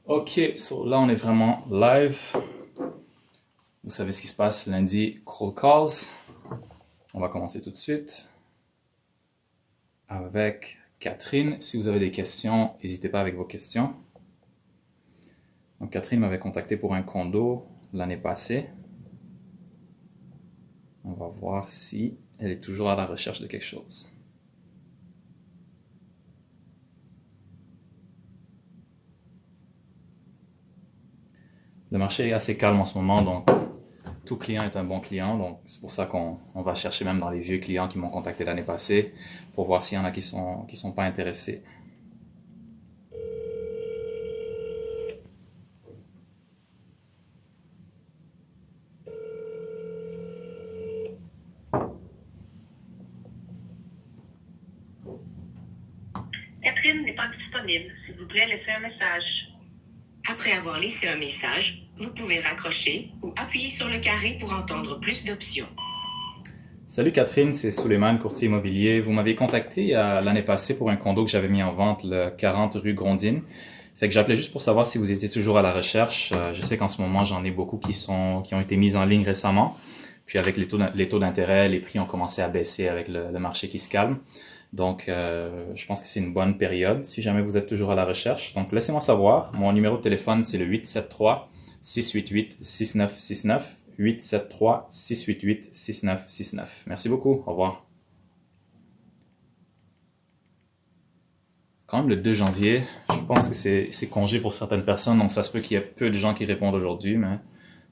Ok, so là on est vraiment live. Vous savez ce qui se passe lundi, Cold Calls. On va commencer tout de suite avec Catherine. Si vous avez des questions, n'hésitez pas avec vos questions. Donc Catherine m'avait contacté pour un condo l'année passée. On va voir si elle est toujours à la recherche de quelque chose. Le marché est assez calme en ce moment, donc tout client est un bon client. Donc c'est pour ça qu'on va chercher même dans les vieux clients qui m'ont contacté l'année passée pour voir s'il y en a qui sont pas intéressés. Catherine n'est pas disponible. S'il vous plaît, laissez un message. Après avoir laissé un message, vous pouvez raccrocher ou appuyer sur le carré pour entendre plus d'options. Salut Catherine, c'est Suleiman, courtier immobilier. Vous m'avez contacté l'année passée pour un condo que j'avais mis en vente, le 40 rue Grondine. Fait que j'appelais juste pour savoir si vous étiez toujours à la recherche. Je sais qu'en ce moment, j'en ai beaucoup qui ont été mis en ligne récemment. Puis avec les taux d'intérêt, les prix ont commencé à baisser avec le marché qui se calme. Donc, je pense que c'est une bonne période si jamais vous êtes toujours à la recherche. Donc, laissez-moi savoir. Mon numéro de téléphone, c'est le 873-688-6969. 873-688-6969. Merci beaucoup. Au revoir. Quand même le 2 janvier, je pense que c'est congé pour certaines personnes, donc ça se peut qu'il y ait peu de gens qui répondent aujourd'hui, mais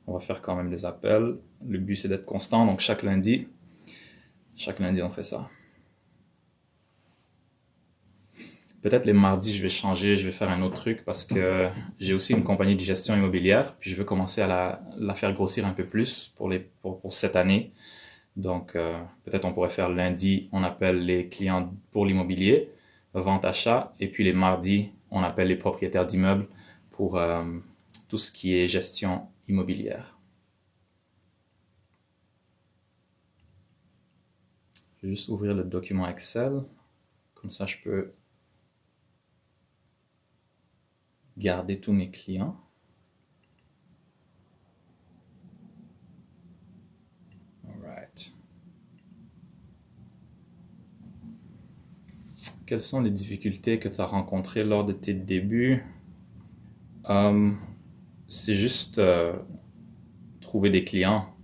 on va faire quand même des appels. Le but, c'est d'être constant, donc chaque lundi, on fait ça. Peut-être les mardis, je vais changer, je vais faire un autre truc parce que j'ai aussi une compagnie de gestion immobilière, puis je veux commencer à la faire grossir un peu plus pour cette année. Donc, peut-être on pourrait faire lundi, on appelle les clients pour l'immobilier, vente achat, et puis les mardis, on appelle les propriétaires d'immeubles pour tout ce qui est gestion immobilière. Je vais juste ouvrir le document Excel, comme ça je peux garder tous mes clients. Alright. Quelles sont les difficultés que tu as rencontrées lors de tes débuts? C'est juste trouver des clients.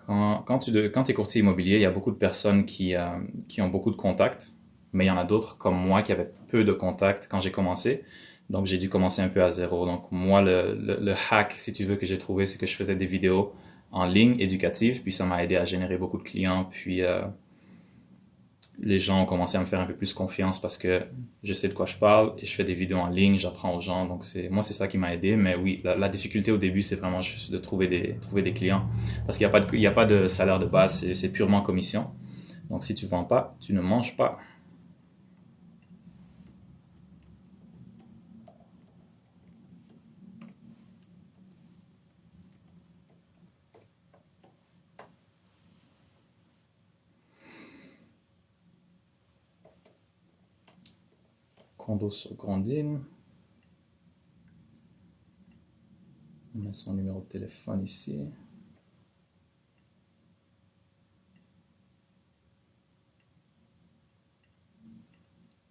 Quand tu es courtier immobilier, il y a beaucoup de personnes qui ont beaucoup de contacts, mais il y en a d'autres comme moi qui avaient peu de contacts quand j'ai commencé. Donc j'ai dû commencer un peu à zéro. Donc moi, le hack, si tu veux, que j'ai trouvé, c'est que je faisais des vidéos en ligne éducatives, puis ça m'a aidé à générer beaucoup de clients, puis les gens ont commencé à me faire un peu plus confiance parce que je sais de quoi je parle et je fais des vidéos en ligne, j'apprends aux gens. Donc c'est ça qui m'a aidé. Mais oui, la difficulté au début, c'est vraiment juste de trouver des clients parce qu'il y a pas de salaire de base, c'est purement commission. Donc si tu vends pas, tu ne manges pas. Condo sur Grondine. On met son numéro de téléphone ici.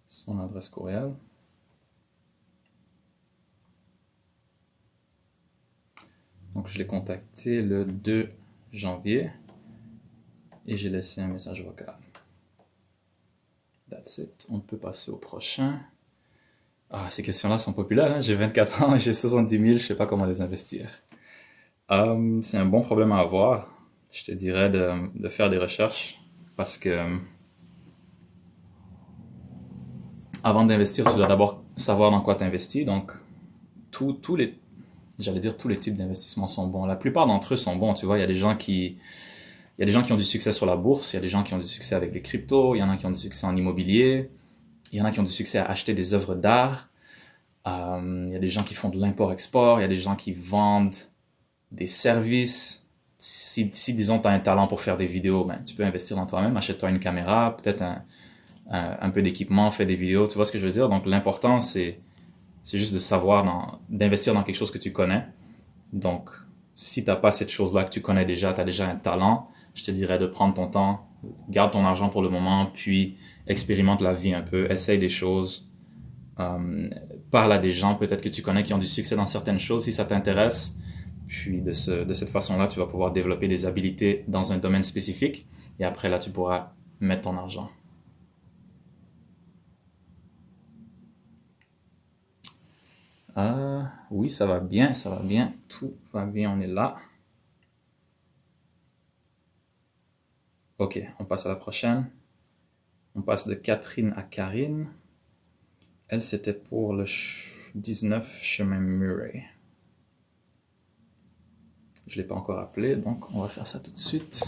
Son adresse courriel. Donc je l'ai contacté le 2 janvier et j'ai laissé un message vocal. That's it. On peut passer au prochain. Ah, ces questions-là sont populaires, hein? J'ai 24 ans et j'ai 70 000, je sais pas comment les investir. C'est un bon problème à avoir. Je te dirais de faire des recherches parce que avant d'investir, tu dois d'abord savoir dans quoi tu investis. Donc, j'allais dire tous les types d'investissements sont bons. La plupart d'entre eux sont bons, tu vois. Il y a des gens qui ont du succès sur la bourse, il y a des gens qui ont du succès avec les cryptos, il y en a qui ont du succès en immobilier, il y en a qui ont du succès à acheter des œuvres d'art. Il y a des gens qui font de l'import-export, il y a des gens qui vendent des services. Si disons, tu as un talent pour faire des vidéos, ben, tu peux investir dans toi-même, achète-toi une caméra, peut-être un peu d'équipement, fais des vidéos, tu vois ce que je veux dire? Donc l'important, c'est C'est juste de savoir d'investir dans quelque chose que tu connais. Donc, si t'as pas cette chose-là que tu connais déjà, tu as déjà un talent, je te dirais de prendre ton temps, garde ton argent pour le moment, puis expérimente la vie un peu, essaye des choses, euh, parle à des gens peut-être que tu connais qui ont du succès dans certaines choses si ça t'intéresse. Puis de cette façon-là, tu vas pouvoir développer des habilités dans un domaine spécifique et après là, tu pourras mettre ton argent. Oui, ça va bien, tout va bien, on est là. Ok, on passe à la prochaine. On passe de Catherine à Karine. Elle, c'était pour le 19 chemin Murray. Je ne l'ai pas encore appelé, donc on va faire ça tout de suite.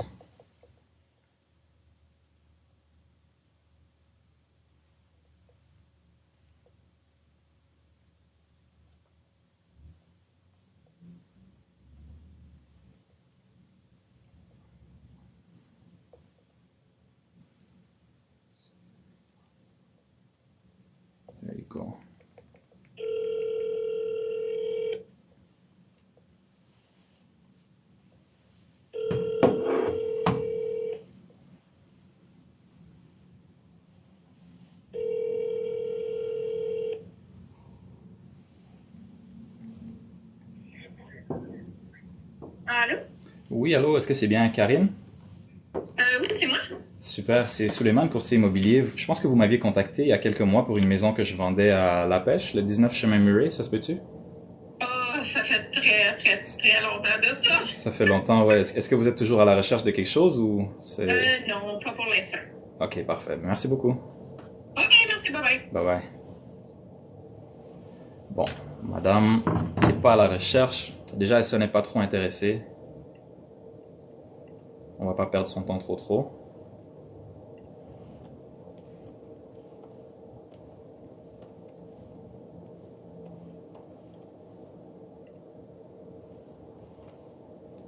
There you go. Allô? Oui, allô, est-ce que c'est bien Karine? Oui, c'est moi. Super, c'est Suleiman, courtier immobilier. Je pense que vous m'aviez contacté il y a quelques mois pour une maison que je vendais à La Pêche, le 19 chemin Murray, ça se peut-tu? Oh, ça fait très, très, très longtemps de ça. Ça fait longtemps, ouais. Est-ce que vous êtes toujours à la recherche de quelque chose ou c'est... Non, pas pour l'instant. Ok, parfait. Merci beaucoup. OK, merci, bye-bye. Bye bye. Bon, madame n'est pas à la recherche. Déjà, elle n'est pas trop intéressée. On va pas perdre son temps trop.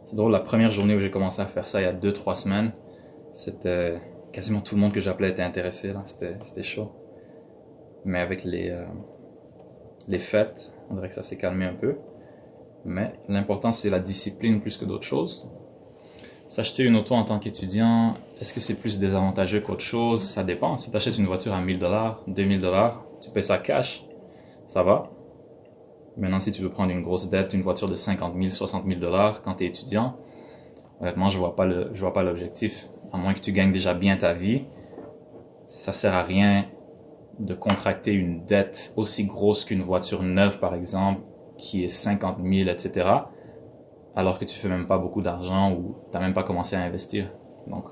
C'est drôle, la première journée où j'ai commencé à faire ça il y a 2-3 semaines, c'était quasiment tout le monde que j'appelais était intéressé, là. C'était chaud. Mais avec les fêtes, on dirait que ça s'est calmé un peu. Mais l'important, c'est la discipline plus que d'autres choses. S'acheter une auto en tant qu'étudiant, est-ce que c'est plus désavantageux qu'autre chose? Ça dépend. Si tu achètes une voiture à 1000 $, 2000 $, tu payes ça cash, ça va. Maintenant, si tu veux prendre une grosse dette, une voiture de 50 000, 60 000 $ quand tu es étudiant, honnêtement, je vois pas l'objectif. À moins que tu gagnes déjà bien ta vie, ça sert à rien de contracter une dette aussi grosse qu'une voiture neuve, par exemple, qui est 50 000, etc., alors que tu fais même pas beaucoup d'argent ou t'as même pas commencé à investir. Donc,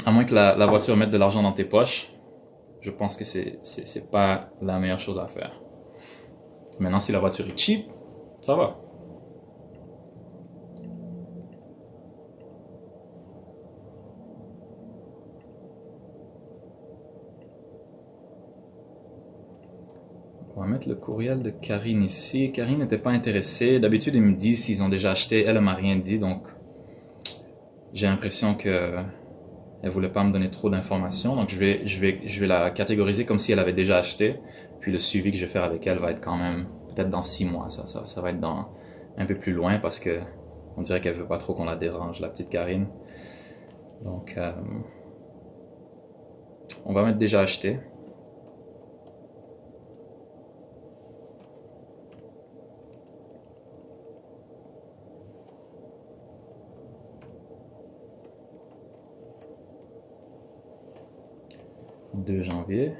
à moins que la voiture mette de l'argent dans tes poches, je pense que c'est pas la meilleure chose à faire. Maintenant, si la voiture est cheap, ça va. On va mettre le courriel de Karine ici. Karine n'était pas intéressée. D'habitude, ils me disent s'ils ont déjà acheté. Elle m'a rien dit, donc j'ai l'impression que elle voulait pas me donner trop d'informations. Donc je vais la catégoriser comme si elle avait déjà acheté. Puis le suivi que je vais faire avec elle va être quand même peut-être dans 6 mois. Ça va être dans un peu plus loin parce que on dirait qu'elle veut pas trop qu'on la dérange, la petite Karine. Donc on va mettre déjà acheté. « 2 janvier.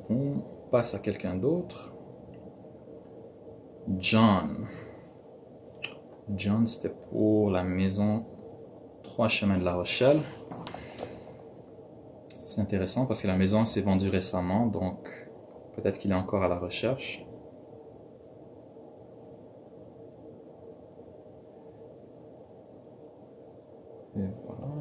On passe à quelqu'un d'autre. John. John, c'était pour la maison 3 chemins de la Rochelle. C'est intéressant parce que la maison s'est vendue récemment, donc peut-être qu'il est encore à la recherche. Et voilà.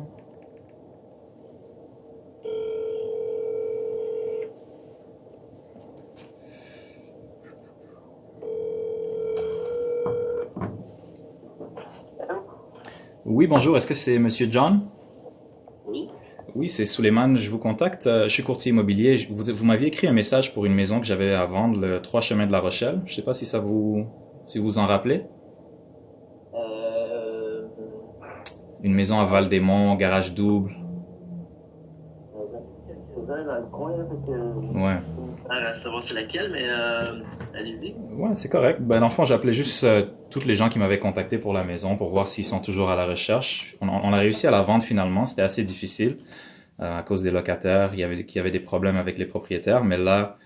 Oui, bonjour, est-ce que c'est Monsieur John? Oui, Oui, Oui, c'est Souleymane, je vous contacte. Je suis courtier immobilier. Vous m'aviez écrit un message pour une maison que j'avais à vendre, le 3 chemin de la Rochelle. Je sais pas si vous en rappelez. Euh, Une maison à Val-des-Monts, garage double. J'en ai quelques-uns dans le coin, fait Ouais. à savoir c'est laquelle, mais allez-y. Ouais, c'est correct. Ben, dans le fond, j'appelais juste toutes les gens qui m'avaient contacté pour la maison pour voir s'ils sont toujours à la recherche. On a réussi à la vendre finalement. C'était assez difficile à cause des locataires. Il y avait des problèmes avec les propriétaires, mais là,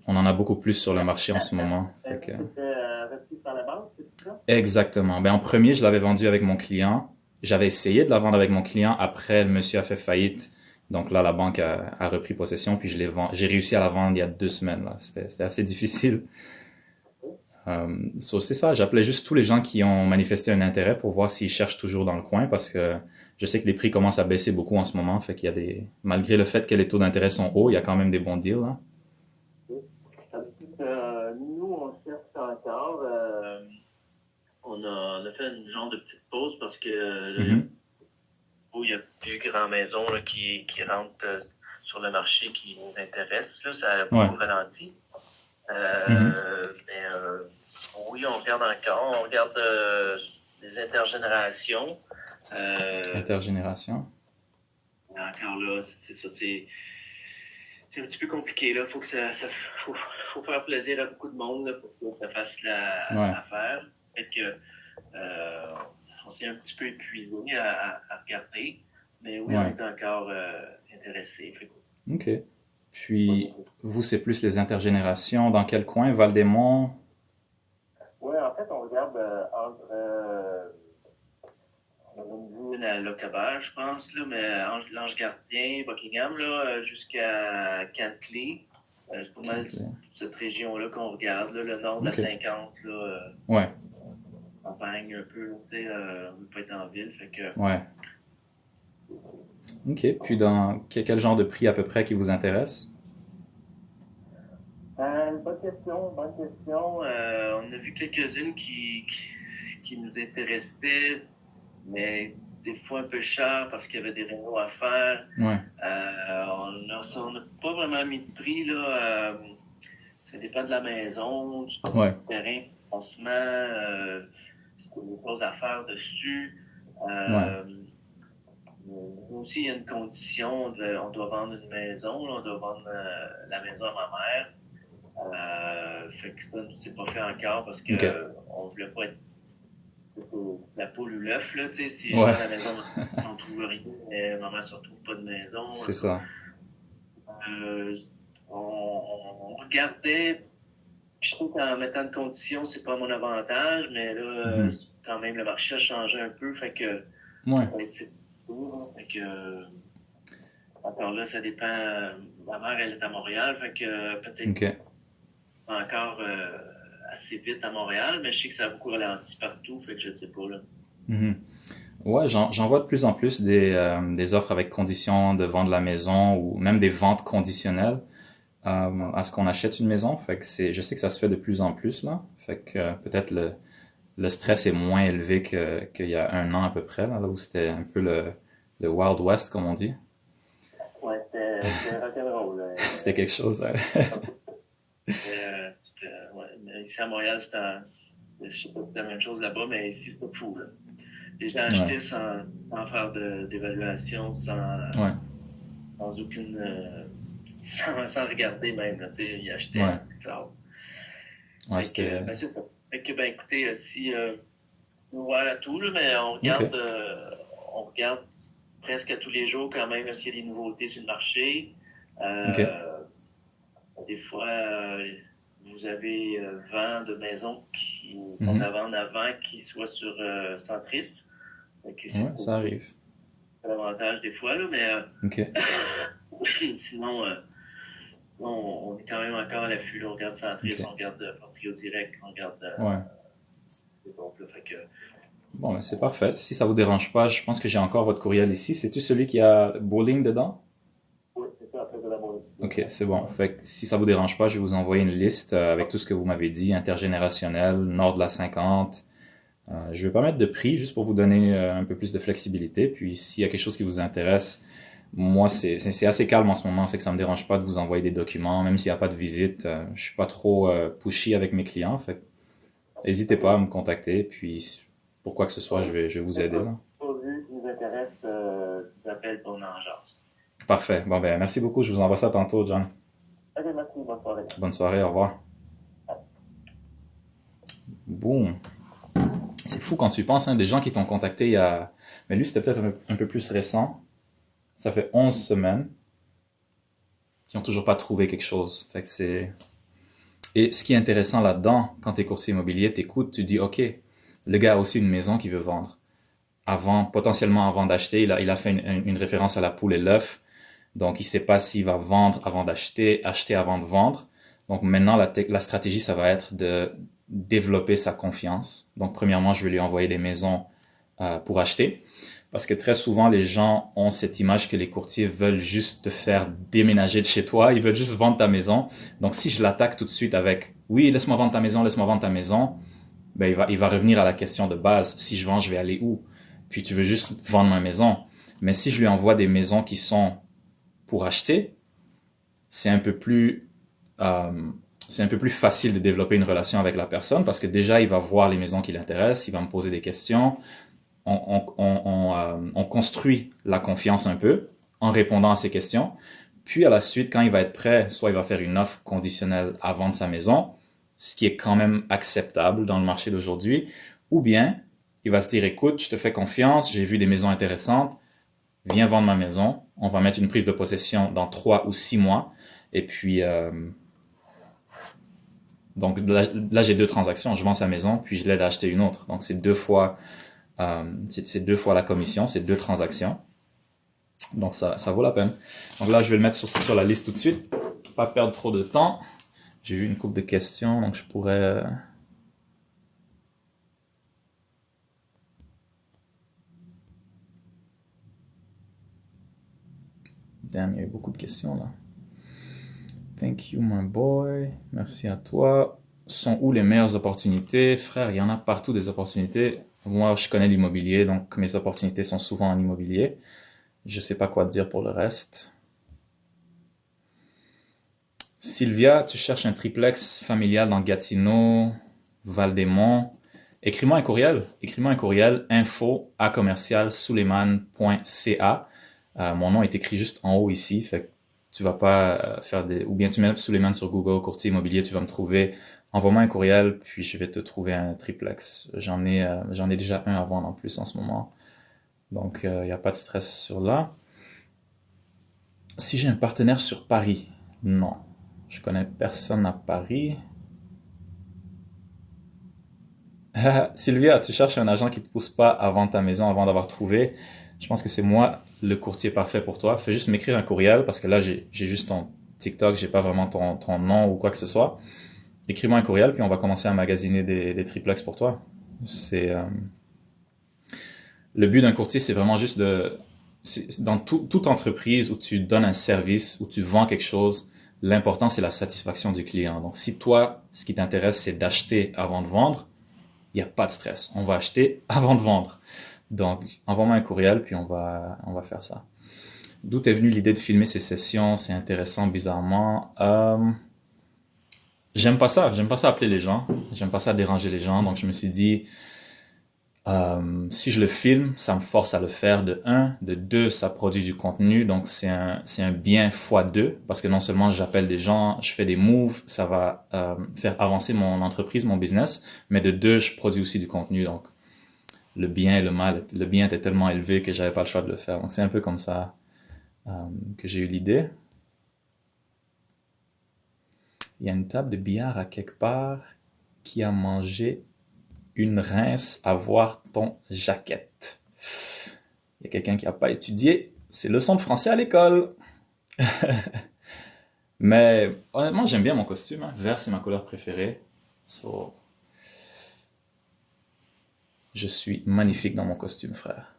on en a beaucoup plus sur le marché en ce moment. Fait que... C'était repris par la banque, c'est ça? Exactement. Ben, en premier, je l'avais vendu avec mon client. J'avais essayé de la vendre avec mon client. Après, le monsieur a fait faillite. Donc là, la banque a repris possession, puis j'ai réussi à la vendre il y a 2 semaines, là. C'était assez difficile. C'est ça, j'appelais juste tous les gens qui ont manifesté un intérêt pour voir s'ils cherchent toujours dans le coin, parce que je sais que les prix commencent à baisser beaucoup en ce moment, fait qu'il y a malgré le fait que les taux d'intérêt sont hauts, il y a quand même des bons deals, là. Nous, on cherche encore. On a fait une genre de petite pause parce que Mhm. il y a plus grand maison là, qui rentre sur le marché qui nous intéresse. Là, ça a Ouais. beaucoup ralenti. Mhm. Mais oui, on regarde encore. On regarde les intergénérations. Intergénération. Encore là, c'est ça, c'est un petit peu compliqué. Là. Faut faire plaisir à beaucoup de monde là, pour que ça fasse Ouais. l'affaire. Fait que on s'est un petit peu épuisé à regarder. Mais oui, on Ouais. est encore intéressé. OK. Puis, vous, c'est plus les intergénérations. Dans quel coin? Val-des-Monts? Oui, en fait, on regarde entre. On a une à Locabert, je pense, là, mais l'Ange Gardien, Buckingham, là, jusqu'à Cantley. C'est pas mal cette région-là qu'on regarde, là, le nord de la OK. 50, là, Ouais. campagne un peu, tu sais, on veut pas être en ville, fait que. Ouais. OK. Puis, dans quel genre de prix à peu près qui vous intéresse? Bonne question, bonne question. On a vu quelques-unes qui nous intéressaient, mais des fois un peu cher parce qu'il y avait des rénaux à faire. Ouais. On n'a pas vraiment mis de prix, là. Ça dépend de la maison, du Ouais. terrain, du financement, c'est des choses à faire dessus. Ouais. Nous aussi, il y a une condition, on doit vendre une maison, là, on doit vendre la maison à ma mère. Fait que ça, c'est pas fait encore parce que OK. on voulait pas être la poule ou l'œuf, là, tu sais, si je Ouais. vends la maison, on trouve rien, mais maman se retrouve pas de maison. C'est ça. On regardait, je trouve qu'en mettant de conditions, c'est pas mon avantage, mais là, Mhm. quand même, le marché a changé un peu, fait que, Ouais. fait que, encore là, ça dépend. Ma mère, elle est à Montréal, fait que peut-être OK. pas encore assez vite à Montréal, mais je sais que ça a beaucoup ralenti partout, fait que je ne sais pas, là. Mhm. Ouais, j'en vois de plus en plus des offres avec conditions de vendre la maison ou même des ventes conditionnelles à ce qu'on achète une maison. Fait que je sais que ça se fait de plus en plus là. Fait que peut-être le stress est moins élevé qu'il y a un an à peu près là où c'était un peu le Wild West comme on dit. Ouais, c'était rock'n'roll, là. C'était quelque chose. Ouais, mais ici à Montréal, je sais pas si c'est la même chose là-bas, mais ici, c'était fou, là. Les gens Ouais. achetaient sans faire d'évaluation, Ouais. sans aucune. Sans regarder même, là, tu sais, ils achetaient Ouais. genre. Ouais, Fait que, c'était. ben, c'est ça. Fait que, ben, écoutez, si. Ouvert à tout, là, mais OK. on regarde presque à tous les jours quand même s'il y a des nouveautés sur le marché. OK. Des fois, vous avez vent de maisons qu'on Mhm. a vendre avant qui soient sur Centris. Fait que c'est Ouais, ça arrive. l'avantage des fois, là, mais OK. sinon, on est quand même encore à l'affût. Là. On regarde Centris, OK. on regarde Proprio Direct, on regarde Ouais. les groupes, là. Fait que, Bon, ben c'est parfait. Si ça vous dérange pas, je pense que j'ai encore votre courriel ici. C'est-tu celui qui a bowling dedans? oui, c'est ça, après de la bonne. Ok, c'est bon. Fait que si ça vous dérange pas, je vais vous envoyer une liste avec tout ce que vous m'avez dit, intergénérationnel, nord de la 50. Je vais pas mettre de prix juste pour vous donner un peu plus de flexibilité. Puis s'il y a quelque chose qui vous intéresse, Moi, c'est assez calme en ce moment, fait que ça me dérange pas de vous envoyer des documents, même s'il n'y a pas de visite. Je suis pas trop pushy avec mes clients, fait que n'hésitez pas à me contacter, puis pour quoi que ce soit, je vais vous aider, là. Pourvu qui nous intéresse, tu appelles ton agence. Parfait. Bon, ben, merci beaucoup. Je vous envoie ça tantôt, John. Ok, merci, bonne soirée. Bonne soirée. Au revoir. Boum. C'est fou quand tu y penses, hein, des gens qui t'ont contacté il y a... Mais lui, c'était peut-être un peu plus récent. Ça fait 11 semaines qui ont toujours pas trouvé quelque chose. Fait que c'est... Et ce qui est intéressant là-dedans, quand t'es courtier immobilier, t'écoutes, tu dis, OK, le gars a aussi une maison qu'il veut vendre. Potentiellement avant d'acheter, il a fait une référence à la poule et l'œuf. Donc, il sait pas s'il va vendre avant d'acheter, acheter avant de vendre. Donc, maintenant, la stratégie, ça va être de développer sa confiance. Donc, premièrement, je vais lui envoyer des maisons pour acheter. Parce que très souvent, les gens ont cette image que les courtiers veulent juste te faire déménager de chez toi. Ils veulent juste vendre ta maison. Donc, si je l'attaque tout de suite avec « Oui, laisse-moi vendre ta maison, laisse-moi vendre ta maison », ben, il va revenir à la question de base. Si je vends, je vais aller où? Puis, tu veux juste vendre ma maison. Mais si je lui envoie des maisons qui sont pour acheter, c'est un peu plus facile de développer une relation avec la personne parce que déjà, il va voir les maisons qui l'intéressent, il va me poser des questions. On construit la confiance un peu en répondant à ces questions. Puis à la suite, quand il va être prêt, soit il va faire une offre conditionnelle à vendre sa maison, ce qui est quand même acceptable dans le marché d'aujourd'hui, ou bien il va se dire, écoute, je te fais confiance, j'ai vu des maisons intéressantes, viens vendre ma maison, on va mettre une prise de possession dans 3 ou 6 mois, et puis donc là j'ai 2 transactions, je vends sa maison, puis je l'aide à acheter une autre. Donc c'est 2 fois la commission, c'est 2 transactions. Donc ça vaut la peine. Donc là, je vais le mettre sur la liste tout de suite. Pas perdre trop de temps. J'ai eu une couple de questions, donc je pourrais... Damn, il y a eu beaucoup de questions là. Thank you, my boy. Merci à toi. Sont où les meilleures opportunités? Frère, il y en a partout des opportunités. Moi, je connais l'immobilier, donc mes opportunités sont souvent en immobilier. Je sais pas quoi te dire pour le reste. Sylvia, tu cherches un triplex familial dans Gatineau, Val-des-Monts. Écris-moi un courriel. Écris-moi un courriel info@commercialsuleiman.ca. Mon nom est écrit juste en haut ici, fait que tu vas pas faire des... Ou bien tu mets Suleiman sur Google, courtier immobilier, tu vas me trouver. Envoie-moi un courriel, puis je vais te trouver un triplex. J'en ai déjà un à vendre en plus en ce moment. Donc, il n'y a pas de stress sur là. Si j'ai un partenaire sur Paris, non. Je connais personne à Paris. Sylvia, tu cherches un agent qui te pousse pas à vendre ta maison avant d'avoir trouvé. Je pense que c'est moi le courtier parfait pour toi. Fais juste m'écrire un courriel parce que là, j'ai juste ton TikTok, j'ai pas vraiment ton nom ou quoi que ce soit. Écris-moi un courriel puis on va commencer à magasiner des triplex pour toi. Le but d'un courtier, c'est vraiment juste dans toute entreprise où tu donnes un service, où tu vends quelque chose, l'important c'est la satisfaction du client. Donc si toi, ce qui t'intéresse, c'est d'acheter avant de vendre, il n'y a pas de stress. On va acheter avant de vendre. Donc, envoie-moi un courriel, puis on va faire ça. D'où est venue l'idée de filmer ces sessions? C'est intéressant, bizarrement. J'aime pas ça appeler les gens. J'aime pas ça déranger les gens. Donc, je me suis dit, si je le filme, ça me force à le faire de 1. De 2, ça produit du contenu. Donc, c'est un bien fois 2. Parce que non seulement j'appelle des gens, je fais des moves, ça va faire avancer mon entreprise, mon business. Mais de 2, je produis aussi du contenu. Donc, le bien et le mal, le bien était tellement élevé que j'avais pas le choix de le faire. Donc c'est un peu comme ça que j'ai eu l'idée. Il y a une table de billard à quelque part qui a mangé une rince à voir ton jaquette. Il y a quelqu'un qui n'a pas étudié ses leçons de français à l'école. Mais honnêtement, j'aime bien mon costume. Hein. Vert, c'est ma couleur préférée. So, je suis magnifique dans mon costume, frère.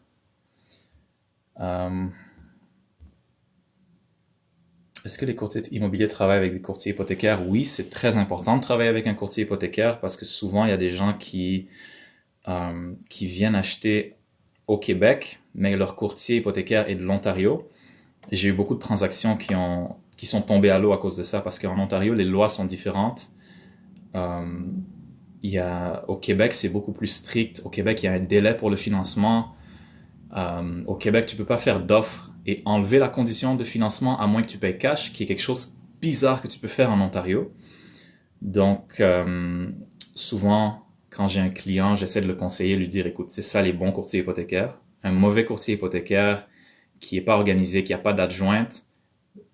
Est-ce que les courtiers immobiliers travaillent avec des courtiers hypothécaires? Oui, c'est très important de travailler avec un courtier hypothécaire parce que souvent, il y a des gens qui viennent acheter au Québec, mais leur courtier hypothécaire est de l'Ontario. j'ai eu beaucoup de transactions qui sont tombées à l'eau à cause de ça, parce qu'en Ontario, les lois sont différentes. Euh, au Québec, c'est beaucoup plus strict. Au Québec, il y a un délai pour le financement. Au Québec, tu peux pas faire d'offres et enlever la condition de financement à moins que tu payes cash, qui est quelque chose bizarre que tu peux faire en Ontario. Donc, souvent, quand j'ai un client, j'essaie de le conseiller, lui dire, écoute, c'est ça les bons courtiers hypothécaires. Un mauvais courtier hypothécaire qui est pas organisé, qui a pas d'adjointe,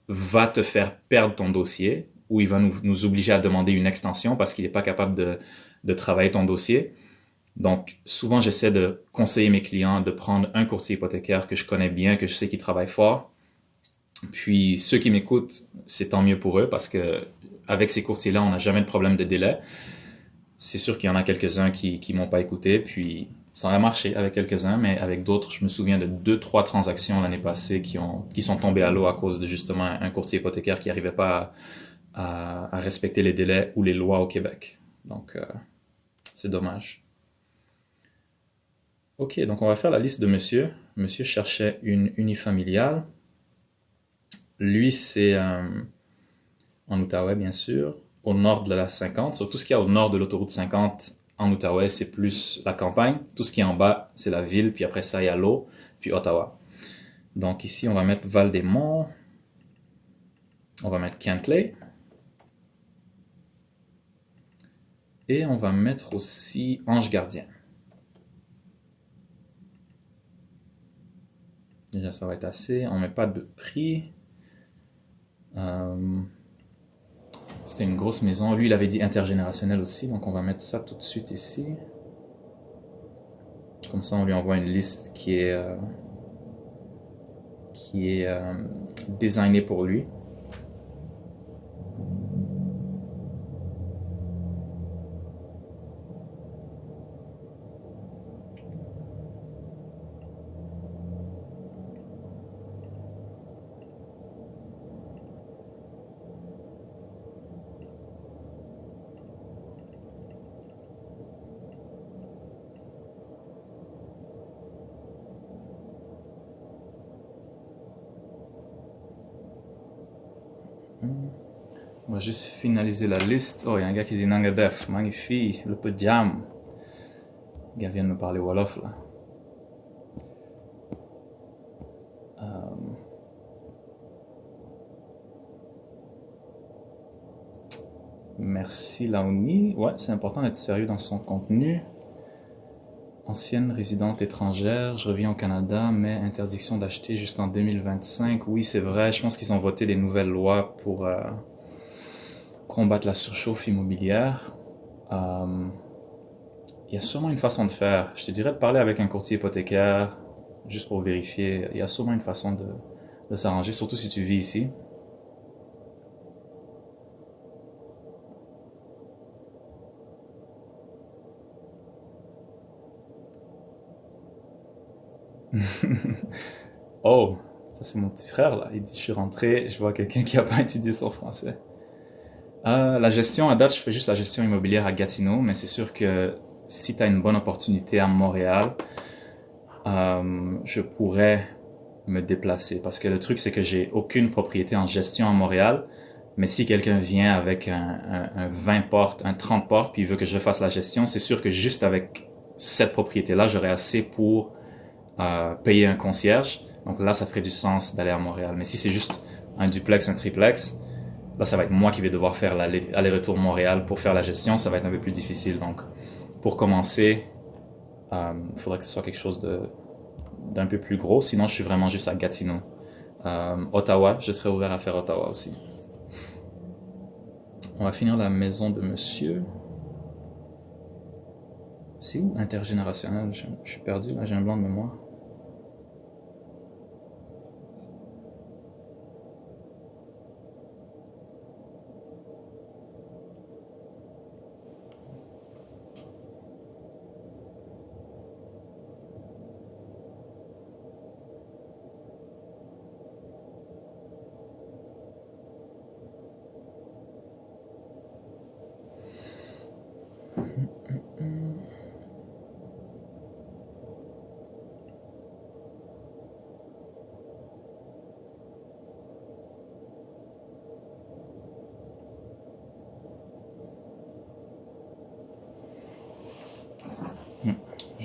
va te faire perdre ton dossier, ou il va nous obliger à demander une extension parce qu'il n'est pas capable de travailler ton dossier. Donc, souvent, j'essaie de conseiller mes clients de prendre un courtier hypothécaire que je connais bien, que je sais qu'il travaille fort. Puis, ceux qui m'écoutent, c'est tant mieux pour eux parce que avec ces courtiers-là, on n'a jamais de problème de délai. C'est sûr qu'il y en a quelques-uns qui m'ont pas écouté, puis ça a marché avec quelques-uns, mais avec d'autres, je me souviens de 2, 3 transactions l'année passée qui sont tombées à l'eau à cause de justement un courtier hypothécaire qui n'arrivait pas à respecter les délais ou les lois au Québec. Donc, c'est dommage. Ok, donc on va faire la liste de monsieur. Monsieur cherchait une unifamiliale. Lui, c'est en Outaouais, bien sûr, au nord de la 50. Sur tout ce qu'il y a au nord de l'autoroute 50 en Outaouais, c'est plus la campagne. Tout ce qui est en bas, c'est la ville. Puis après ça, il y a l'eau, puis Ottawa. Donc ici, on va mettre Val-des-Monts. On va mettre Kentley. Et on va mettre aussi Ange-Gardien. Déjà, ça va être assez. On met pas de prix. C'était une grosse maison. Lui, il avait dit intergénérationnel aussi. Donc, on va mettre ça tout de suite ici. Comme ça, on lui envoie une liste qui est designée pour lui. On va juste finaliser la liste. Oh, il y a un gars qui dit Nangadef. Magnifique. Le peu de jam. Le gars vient de me parler Wolof, là. Merci, Laouni. Ouais, c'est important d'être sérieux dans son contenu. Ancienne résidente étrangère, je reviens au Canada, mais interdiction d'acheter jusqu'en 2025. Oui, c'est vrai. Je pense qu'ils ont voté des nouvelles lois pour combattre la surchauffe immobilière. Il y a sûrement une façon de faire. Je te dirais de parler avec un courtier hypothécaire, juste pour vérifier. Il y a sûrement une façon de s'arranger, surtout si tu vis ici. Oh, ça c'est mon petit frère là. Il dit, je suis rentré, je vois quelqu'un qui a pas étudié son français. La gestion, à date, je fais juste la gestion immobilière à Gatineau, mais c'est sûr que si tu as une bonne opportunité à Montréal, je pourrais me déplacer. Parce que le truc, c'est que j'ai aucune propriété en gestion à Montréal, mais si quelqu'un vient avec un 20 portes, un 30 portes, puis il veut que je fasse la gestion, c'est sûr que juste avec cette propriété-là, j'aurais assez pour payer un concierge. Donc là, ça ferait du sens d'aller à Montréal. Mais si c'est juste un duplex, un triplex, là, ça va être moi qui vais devoir faire l'aller-retour Montréal pour faire la gestion. Ça va être un peu plus difficile. Donc, pour commencer, il faudrait que ce soit quelque chose d'un peu plus gros. Sinon, je suis vraiment juste à Gatineau. Ottawa, je serais ouvert à faire Ottawa aussi. On va finir la maison de monsieur. C'est où intergénérationnel? Je suis perdu, là, j'ai un blanc de mémoire.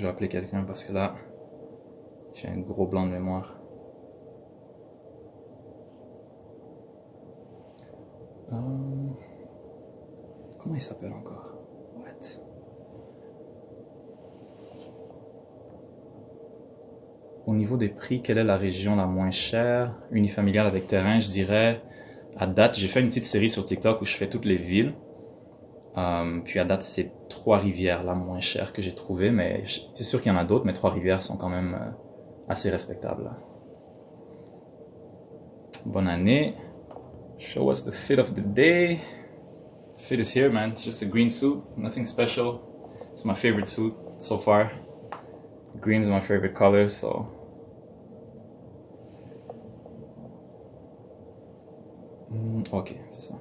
je vais appeler quelqu'un parce que là, j'ai un gros blanc de mémoire. Comment il s'appelle encore? What? Au niveau des prix, quelle est la région la moins chère? Unifamiliale avec terrain, je dirais. À date, j'ai fait une petite série sur TikTok où je fais toutes les villes. Puis à date, c'est Trois-Rivières la moins chère que j'ai trouvée, mais c'est sûr qu'il y en a d'autres, mais Trois-Rivières sont quand même assez respectables. Bonne année. Show us the fit of the day. The fit is here, man. It's just a green suit, nothing special. It's my favorite suit so far. Green is my favorite color, so. Ok, c'est ça.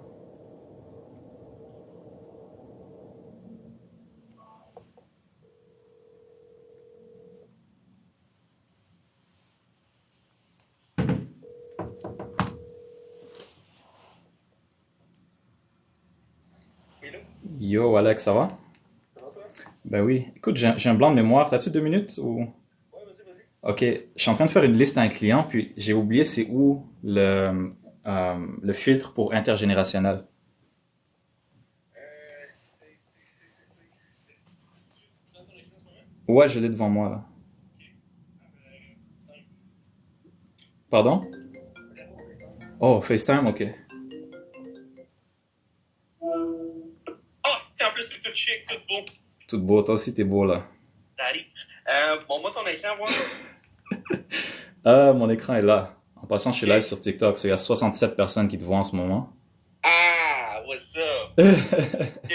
Yo, Alex, ça va? Ça va toi? Ben oui. Écoute, j'ai un blanc de mémoire. T'as-tu 2 minutes ou? Ouais, vas-y. Ok, je suis en train de faire une liste à un client, puis j'ai oublié c'est où le filtre pour intergénérationnel. Tu dans ton écran en ce moment? Ouais, je l'ai devant moi là. Pardon? Oh, FaceTime, ok. Oh, c'est en plus, c'est tout chic, tout beau. Tout beau, toi aussi t'es beau là. Daddy. Bon, moi, ton écran, voir. Mon écran est là. En passant, je suis live sur TikTok, so il y a 67 personnes qui te voient en ce moment. Ah, what's up? Ok.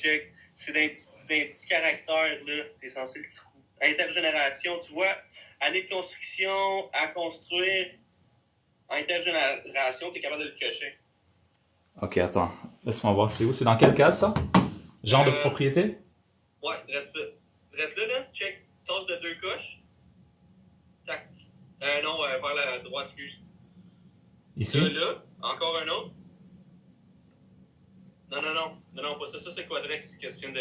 Check. C'est d'un petit caractère, là. T'es censé le trouver. Intergénération, tu vois. Année de construction, à construire. Intergénération, t'es capable de le cocher. Ok, attends. Laisse-moi voir, c'est où? C'est dans quel cadre ça? Genre de propriété? Ouais, reste là. Reste là. Check. Tasse de 2 coches. Tac. Non, vers la droite, excuse. Ici? Là, encore un autre. Non, pas ça. Ça, c'est quadrex. Question de.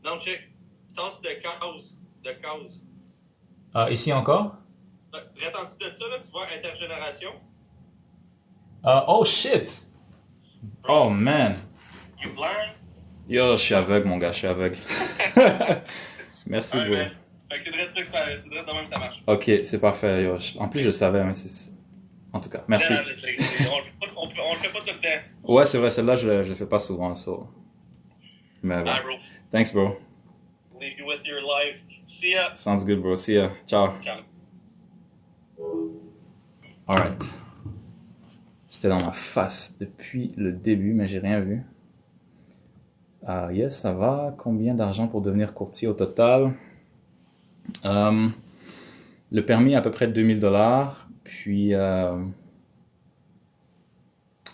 Non, check. Tasse de case. Ah, ici encore? Reste en dessous de ça, là, tu vois, intergénération. Oh shit! Oh man! You blind? Yo, je suis aveugle, mon gars, je suis aveugle. Merci, Ouais, bro. man. Fait que c'est vrai ça que ça, c'est vrai de même ça marche. Ok, c'est parfait. Yo. En plus, je savais, mais en tout cas, merci. Non, on le fait pas tout le temps. Ouais, c'est vrai, celle-là, je le fais pas souvent, so. Mais bon. Ah, bro. Thanks, bro. Leave you with your life. See ya. Sounds good, bro. See ya. Ciao. Ciao. Alright. C'était dans ma face depuis le début, mais j'ai rien vu. Yes, ça va. Combien d'argent pour devenir courtier au total? Le permis à peu près $2000. Puis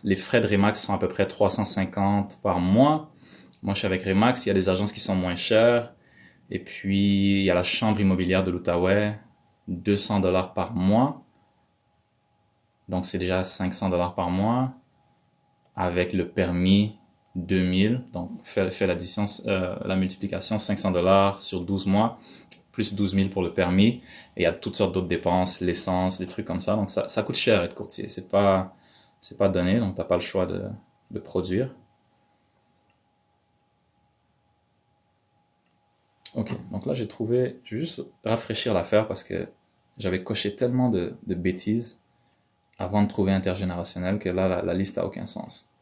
les frais de Remax sont à peu près 350 par mois. Moi, je suis avec Remax. Il y a des agences qui sont moins chères. Et puis, il y a la chambre immobilière de l'Outaouais, $200 par mois. Donc, c'est déjà $500 par mois. Avec le permis, 2000. Donc, fais l'addition, la multiplication, $500 sur 12 mois, plus 12 000 pour le permis. Et il y a toutes sortes d'autres dépenses, l'essence, des trucs comme ça. Donc, ça coûte cher être courtier. C'est pas donné, donc t'as pas le choix de produire. Ok, donc là j'ai trouvé, je vais juste rafraîchir l'affaire parce que j'avais coché tellement de bêtises avant de trouver intergénérationnel que là la liste a aucun sens.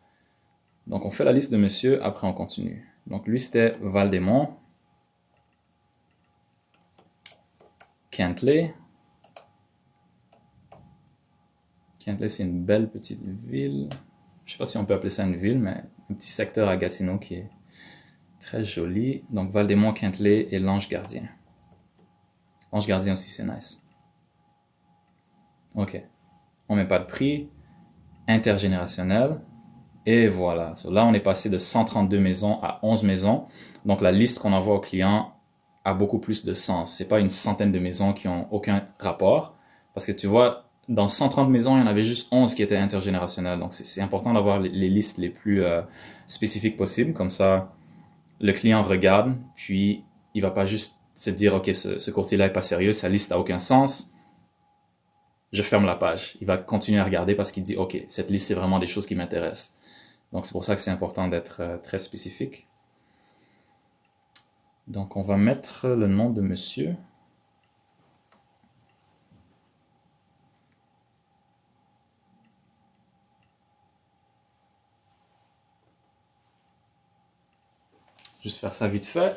Donc on fait la liste de monsieur, après on continue. Donc lui c'était Val-des-Monts, Kentley. Kentley c'est une belle petite ville. Je sais pas si on peut appeler ça une ville, mais un petit secteur à Gatineau qui est très joli. Donc Val-des-Monts, Kentley et l'Ange Gardien. L'Ange Gardien aussi c'est nice. Ok. On met pas de prix. Intergénérationnel. Et voilà. So, là on est passé de 132 maisons à 11 maisons. Donc la liste qu'on envoie aux clients a beaucoup plus de sens. C'est pas une centaine de maisons qui ont aucun rapport. Parce que tu vois, dans 130 maisons, il y en avait juste 11 qui étaient intergénérationnelles. Donc c'est important d'avoir les listes les plus spécifiques possibles. Comme ça, le client regarde, puis il va pas juste se dire, OK, ce courtier-là est pas sérieux, sa liste a aucun sens, je ferme la page. Il va continuer à regarder parce qu'il dit, OK, cette liste, c'est vraiment des choses qui m'intéressent. Donc, c'est pour ça que c'est important d'être très spécifique. Donc, on va mettre le nom de monsieur. Juste faire ça vite fait.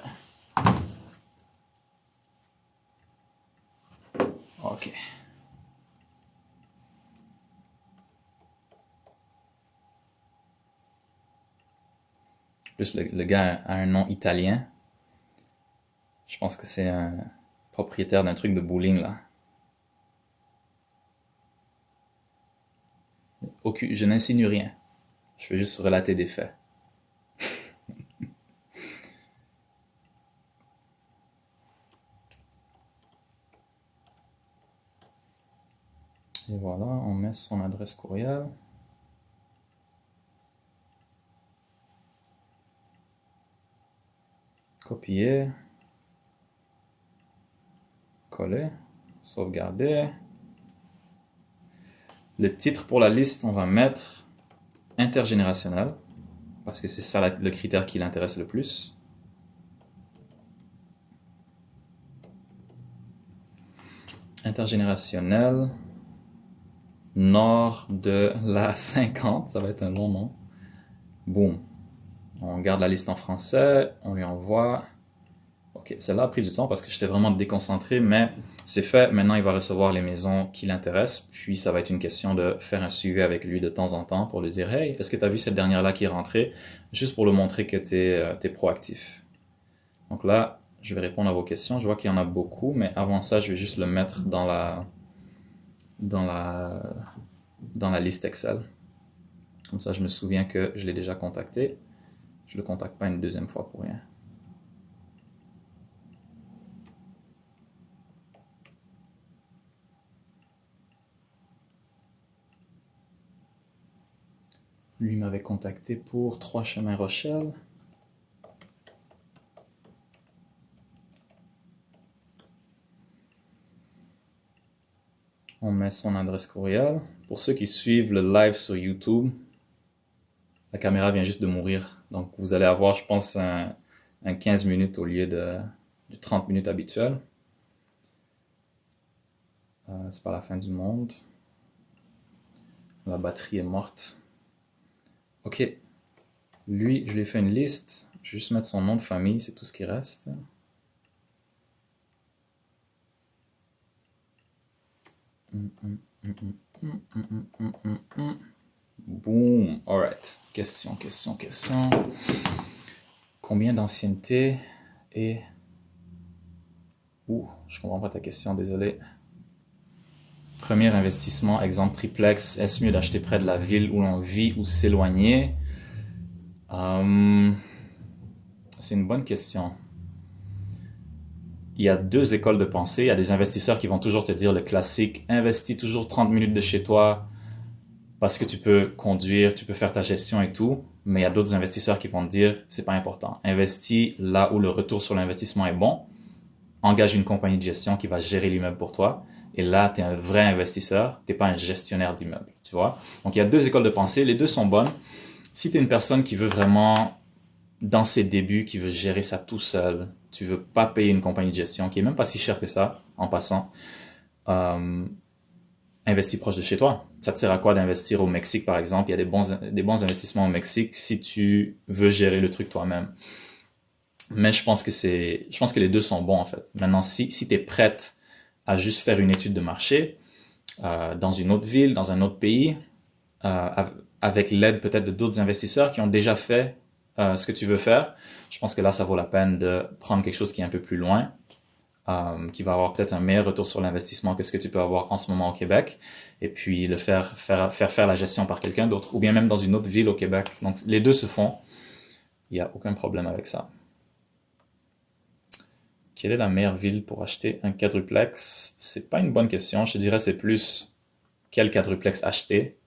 OK. Plus le gars a un nom italien. Je pense que c'est un propriétaire d'un truc de bowling, là. Je n'insinue rien. Je veux juste relater des faits. Et voilà, on met son adresse courriel. Copier. Coller. Sauvegarder. Le titre pour la liste, on va mettre intergénérationnel, parce que c'est ça le critère qui l'intéresse le plus. Intergénérationnel. Nord de la 50, ça va être un long nom. Boum. On garde la liste en français, on lui envoie. Ok, celle-là a pris du temps parce que j'étais vraiment déconcentré, mais c'est fait. Maintenant, il va recevoir les maisons qui l'intéressent. Puis, ça va être une question de faire un suivi avec lui de temps en temps pour lui dire « Hey, est-ce que tu as vu cette dernière-là qui est rentrée? » Juste pour lui montrer que tu es proactif. Donc là, je vais répondre à vos questions. Je vois qu'il y en a beaucoup, mais avant ça, je vais juste le mettre dans la liste Excel. Comme ça, je me souviens que je l'ai déjà contacté. Je ne le contacte pas une deuxième fois pour rien. Lui m'avait contacté pour 3 chemins Rochelle. On met son adresse courriel. Pour ceux qui suivent le live sur YouTube, la caméra vient juste de mourir. Donc, vous allez avoir, je pense, un 15 minutes au lieu du 30 minutes habituel. C'est pas la fin du monde. La batterie est morte. Ok. Lui, je lui ai fait une liste. Je vais juste mettre son nom de famille, c'est tout ce qui reste. Boom. Alright. Question. Combien d'ancienneté et... je comprends pas ta question, désolé. Premier investissement, exemple triplex. Est-ce mieux d'acheter près de la ville où l'on vit ou s'éloigner? C'est une bonne question. Il y a 2 écoles de pensée. Il y a des investisseurs qui vont toujours te dire le classique, investis toujours 30 minutes de chez toi parce que tu peux conduire, tu peux faire ta gestion et tout. Mais il y a d'autres investisseurs qui vont te dire, c'est pas important. Investis là où le retour sur l'investissement est bon. Engage une compagnie de gestion qui va gérer l'immeuble pour toi. Et là, tu es un vrai investisseur, tu n'es pas un gestionnaire d'immeuble, tu vois. Donc, il y a 2 écoles de pensée, les 2 sont bonnes. Si tu es une personne qui veut vraiment, dans ses débuts, qui veut gérer ça tout seul, tu veux pas payer une compagnie de gestion, qui est même pas si cher que ça, en passant, investis proche de chez toi. Ça te sert à quoi d'investir au Mexique, par exemple? Il y a des bons investissements au Mexique si tu veux gérer le truc toi-même. Mais je pense que les 2 sont bons, en fait. Maintenant, si tu es prête à juste faire une étude de marché dans une autre ville, dans un autre pays, avec l'aide peut-être de d'autres investisseurs qui ont déjà fait ce que tu veux faire, je pense que là, ça vaut la peine de prendre quelque chose qui est un peu plus loin, qui va avoir peut-être un meilleur retour sur l'investissement que ce que tu peux avoir en ce moment au Québec, et puis le faire la gestion par quelqu'un d'autre, ou bien même dans une autre ville au Québec. Donc, les 2 se font. Il n'y a aucun problème avec ça. Quelle est la meilleure ville pour acheter un quadruplex? C'est pas une bonne question. Je te dirais c'est plus quel quadruplex acheter.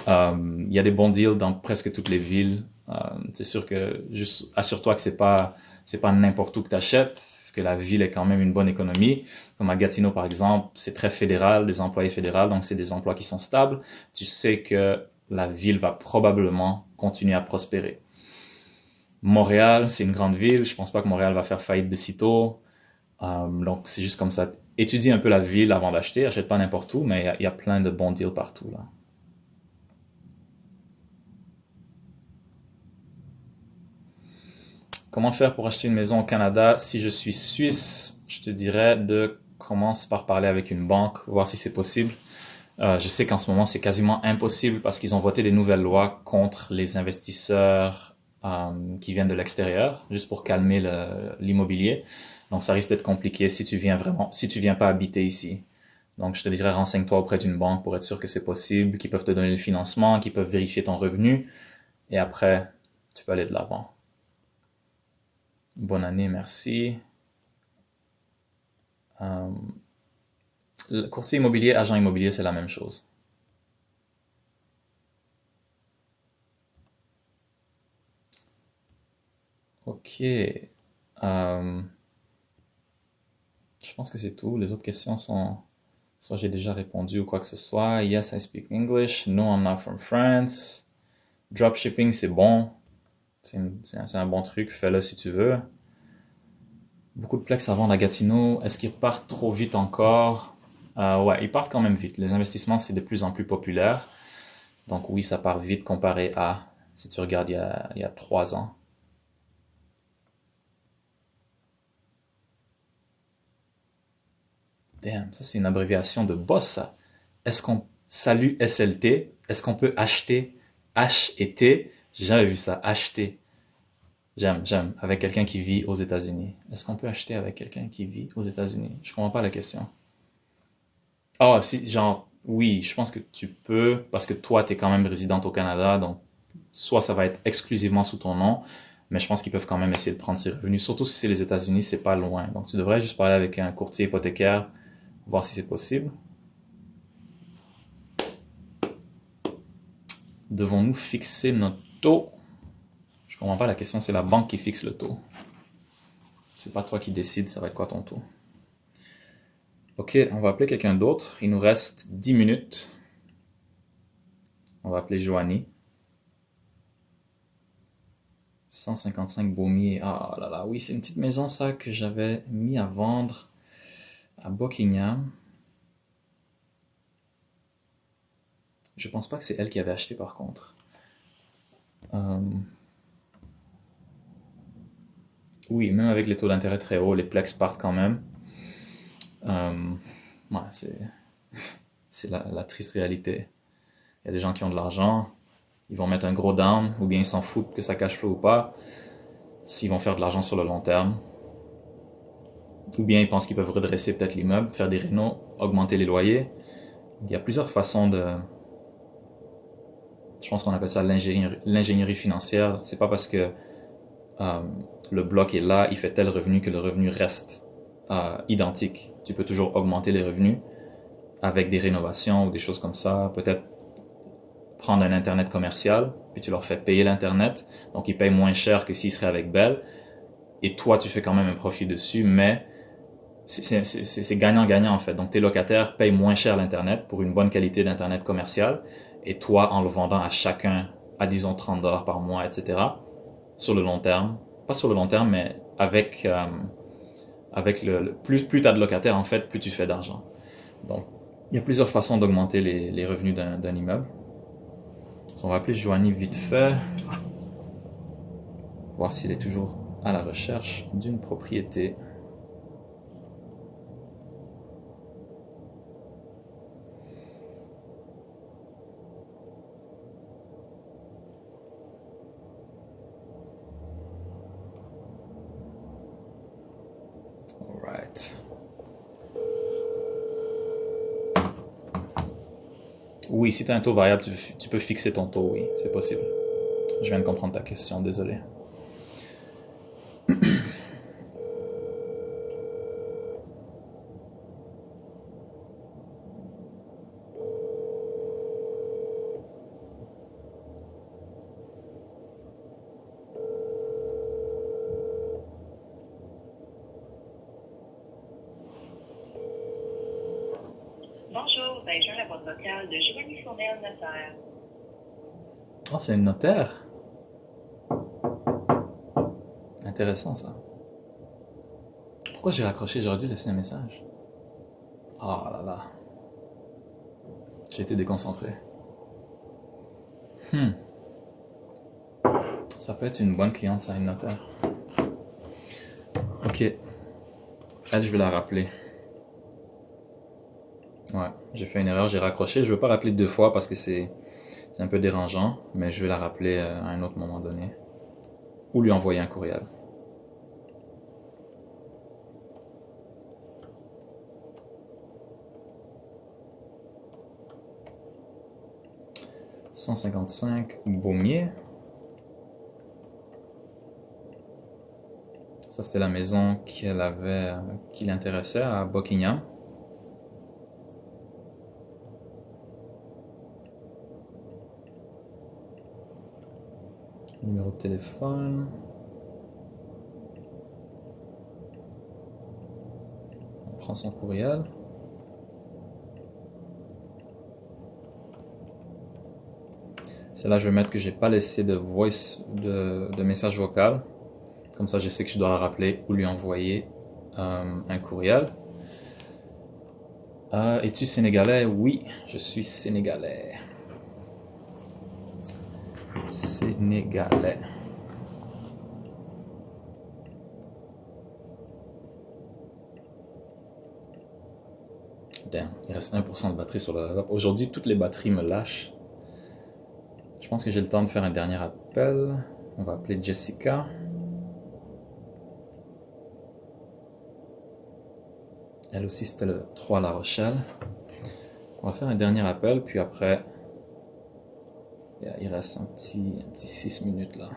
Il y a des bons deals dans presque toutes les villes. C'est sûr que juste assure-toi que c'est pas C'est pas n'importe où que tu achètes, parce que la ville est quand même une bonne économie. Comme à Gatineau, par exemple, c'est très fédéral, des employés fédéraux, donc c'est des emplois qui sont stables. Tu sais que la ville va probablement continuer à prospérer. Montréal, c'est une grande ville. Je pense pas que Montréal va faire faillite de sitôt. Donc, c'est juste comme ça. Étudie un peu la ville avant d'acheter. Achète pas n'importe où, mais il y a plein de bons deals partout, là. Comment faire pour acheter une maison au Canada? Si je suis suisse, je te dirais de commencer par parler avec une banque, voir si c'est possible. Je sais qu'en ce moment, c'est quasiment impossible parce qu'ils ont voté des nouvelles lois contre les investisseurs qui viennent de l'extérieur, juste pour calmer l'immobilier. Donc, ça risque d'être compliqué si tu viens pas habiter ici. Donc, je te dirais, renseigne-toi auprès d'une banque pour être sûr que c'est possible, qu'ils peuvent te donner le financement, qu'ils peuvent vérifier ton revenu, et après, tu peux aller de l'avant. Bonne année, merci. Le courtier immobilier, agent immobilier, c'est la même chose. Ok. Je pense que c'est tout. Les autres questions sont soit j'ai déjà répondu ou quoi que ce soit. Yes, I speak English. No, I'm not from France. Dropshipping, c'est bon. C'est un bon truc. Fais-le si tu veux. Beaucoup de plex à vendre à Gatineau. Est-ce qu'ils partent trop vite encore? Ouais, ils partent quand même vite. Les investissements, c'est de plus en plus populaire. Donc oui, ça part vite comparé à, si tu regardes il y a 3 ans. Damn, ça c'est une abréviation de boss, ça. Salut SLT, est-ce qu'on peut acheter H et T? J'ai jamais vu ça, acheter. J'aime, avec quelqu'un qui vit aux États-Unis. Est-ce qu'on peut acheter avec quelqu'un qui vit aux États-Unis? Je comprends pas la question. Oh, si, genre, oui, je pense que tu peux, parce que toi, t'es quand même résidente au Canada, donc soit ça va être exclusivement sous ton nom, mais je pense qu'ils peuvent quand même essayer de prendre ses revenus, surtout si c'est les États-Unis, c'est pas loin. Donc tu devrais juste parler avec un courtier hypothécaire, voir si c'est possible. Devons-nous fixer notre taux? Je comprends pas la question, c'est la banque qui fixe le taux. C'est pas toi qui décide, ça va être quoi ton taux. Ok, on va appeler quelqu'un d'autre. Il nous reste 10 minutes. On va appeler Joanie. 155 Beaumier. Ah là là, oui, c'est une petite maison ça que j'avais mis à vendre à Buckingham. Je pense pas que c'est elle qui avait acheté par contre. Oui, même avec les taux d'intérêt très hauts, les plex partent quand même. Ouais, c'est la triste réalité. Il y a des gens qui ont de l'argent, ils vont mettre un gros down, ou bien ils s'en foutent que ça cash flow ou pas, s'ils vont faire de l'argent sur le long terme. Ou bien ils pensent qu'ils peuvent redresser peut-être l'immeuble, faire des rénaux, augmenter les loyers. Il y a plusieurs façons de... Je pense qu'on appelle ça l'ingénierie financière. C'est pas parce que le bloc est là, il fait tel revenu que le revenu reste identique. Tu peux toujours augmenter les revenus avec des rénovations ou des choses comme ça. Peut-être prendre un internet commercial, puis tu leur fais payer l'internet, donc ils payent moins cher que s'ils seraient avec Bell, et toi tu fais quand même un profit dessus, mais c'est gagnant-gagnant en fait. Donc tes locataires payent moins cher l'internet pour une bonne qualité d'internet commercial, et toi en le vendant à chacun à disons $30 par mois, etc. Sur le long terme, pas sur le long terme, mais avec plus tu as de locataires en fait, plus tu fais d'argent. Donc il y a plusieurs façons d'augmenter les revenus d'un immeuble. On va appeler Joanie vite fait, voir s'il est toujours à la recherche d'une propriété. Alright. Oui, si tu as un taux variable, tu peux fixer ton taux, oui, c'est possible. Je viens de comprendre ta question, désolé. vocale de Joanie Fournel Notaire. Oh, c'est une notaire. Intéressant, ça. Pourquoi j'ai raccroché? J'aurais dû laisser un message. Oh là là. J'ai été déconcentré. Ça peut être une bonne cliente, ça, une notaire. Ok. Elle, je vais la rappeler. Ouais, j'ai fait une erreur, j'ai raccroché. Je veux pas rappeler 2 fois parce que c'est un peu dérangeant, mais je vais la rappeler à un autre moment donné. Ou lui envoyer un courriel. « 155 Beaumier. » Ça, c'était la maison qu'elle avait, qui l'intéressait à Buckingham. Numéro de téléphone. On prend son courriel. C'est là je vais mettre que j'ai pas laissé de de message vocal. Comme ça, je sais que je dois la rappeler ou lui envoyer un courriel. Es-tu sénégalais? Oui, je suis sénégalais. Sénégalais. Damn, il reste 1% de batterie sur le laptop. Aujourd'hui, toutes les batteries me lâchent. Je pense que j'ai le temps de faire un dernier appel. On va appeler Jessica. Elle aussi, c'était le 3 La Rochelle. On va faire un dernier appel, puis après, il reste un petit 6 minutes là.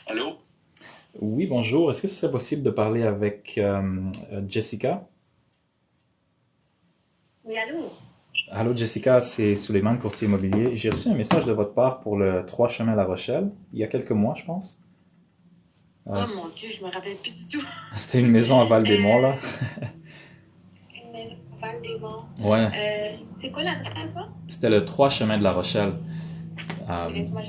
Allô? Oui, bonjour. Est-ce que ce serait possible de parler avec Jessica? Oui, allô? Allô Jessica, c'est Suleiman, courtier immobilier. J'ai reçu un message de votre part pour le 3 chemin La Rochelle, il y a quelques mois, je pense. Oh mon Dieu, je me rappelle plus du tout. C'était une maison à Val-des-Monts, là. Une maison Val-des-Monts. Ouais, C'est quoi l'adresse, toi? c'était le 3 chemin de La Rochelle. Laisse-moi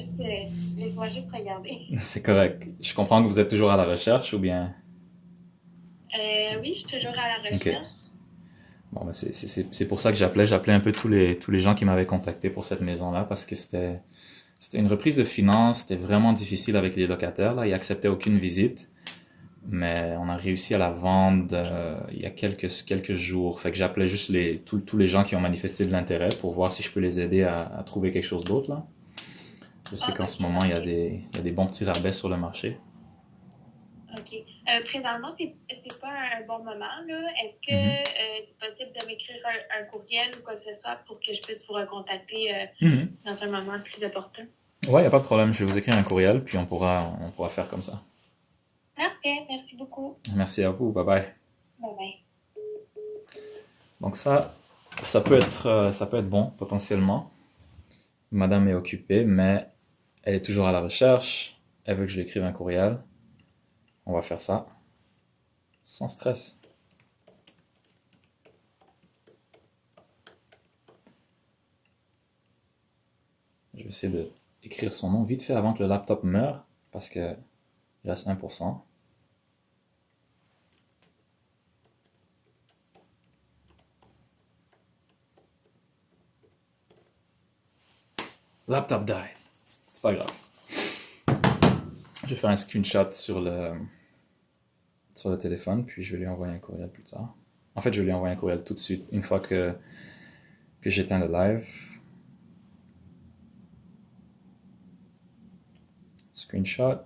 juste regarder. C'est correct. Je comprends que vous êtes toujours à la recherche, ou bien... Oui, je suis toujours à la Ok. recherche. Bon, ben c'est pour ça que j'appelais. J'appelais un peu tous les gens qui m'avaient contacté pour cette maison-là, parce que c'était une reprise de finances. C'était vraiment difficile avec les locataires, là. Ils acceptaient aucune visite. Mais on a réussi à la vendre il y a quelques jours. Fait que j'appelais juste tous les gens qui ont manifesté de l'intérêt pour voir si je peux les aider à trouver quelque chose d'autre, là. Je sais qu'en ce moment, il y a des bons petits rabais sur le marché. OK. Présentement, c'est pas un bon moment, là. Est-ce que c'est possible de m'écrire un courriel ou quoi que ce soit pour que je puisse vous recontacter dans un moment plus opportun? Ouais, y a pas de problème. Je vais vous écrire un courriel, puis on pourra faire comme ça. Parfait. Merci beaucoup. Merci à vous. Bye bye. Bye-bye. Donc ça peut être bon, potentiellement. Madame est occupée, mais elle est toujours à la recherche. Elle veut que je lui écrive un courriel. On va faire ça. Sans stress. Je vais essayer d'écrire son nom vite fait avant que le laptop meure, parce que il reste 1%. Laptop died. C'est pas grave. Je vais faire un screenshot sur le téléphone, puis je vais lui envoyer un courriel plus tard. En fait, je vais lui envoyer un courriel tout de suite, une fois que j'éteins le live. Screenshot.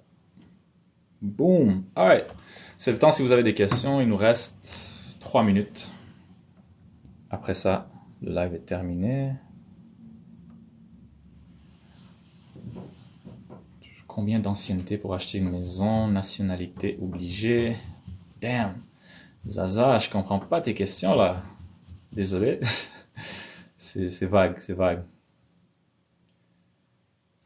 Boom! Alright. C'est le temps si vous avez des questions. Il nous reste 3 minutes. Après ça, le live est terminé. Combien d'ancienneté pour acheter une maison? Nationalité obligée? Damn. Zaza, je comprends pas tes questions là. Désolé. C'est vague, c'est vague.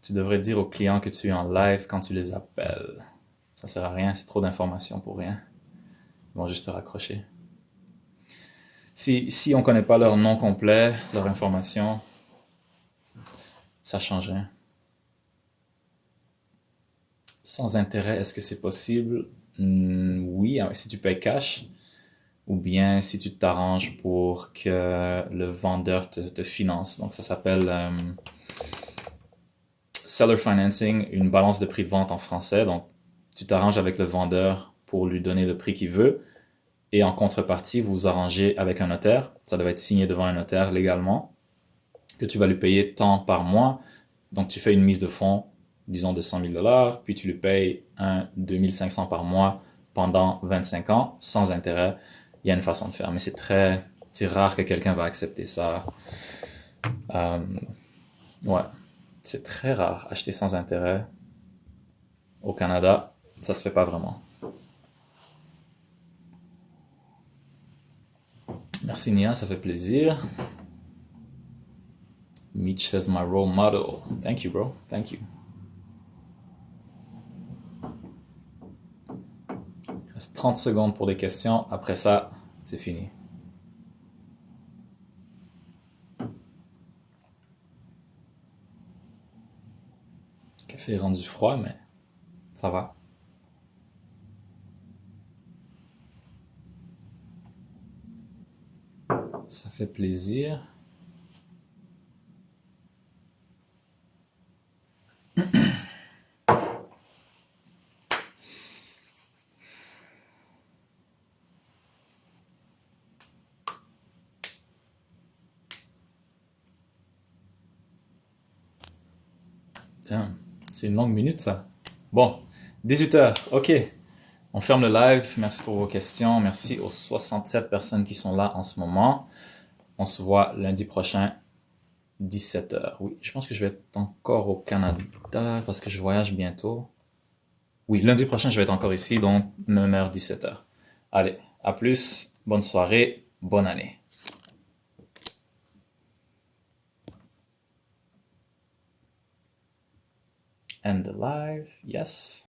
Tu devrais dire aux clients que tu es en live quand tu les appelles. Ça sert à rien, c'est trop d'informations pour rien. Ils vont juste te raccrocher. Si on connaît pas leur nom complet, leur information, ça change rien. Sans intérêt, est-ce que c'est possible? Oui, si tu payes cash, ou bien si tu t'arranges pour que le vendeur te finance. Donc ça s'appelle seller financing, une balance de prix de vente en français. Donc tu t'arranges avec le vendeur pour lui donner le prix qu'il veut, et en contrepartie, vous vous arrangez avec un notaire. Ça doit être signé devant un notaire légalement, que tu vas lui payer tant par mois. Donc tu fais une mise de fonds, disons de $100,000, puis tu lui payes 2 500 par mois pendant 25 ans, sans intérêt. Il y a une façon de faire, mais c'est rare que quelqu'un va accepter ça. Ouais, c'est très rare, acheter sans intérêt. Au Canada, ça se fait pas vraiment. Merci Nia, ça fait plaisir. Mitch says my role model. Thank you, bro. Thank you. Il reste 30 secondes pour des questions. Après ça, c'est fini. Le café est rendu froid, mais ça va. Ça fait plaisir. C'est une longue minute, ça. Bon, 18h, ok. On ferme le live. Merci pour vos questions. Merci aux 67 personnes qui sont là en ce moment. On se voit lundi prochain, 17h. Oui, je pense que je vais être encore au Canada parce que je voyage bientôt. Oui, lundi prochain, je vais être encore ici, donc 9h, 17h. Allez, à plus. Bonne soirée. Bonne année. End the live. Yes.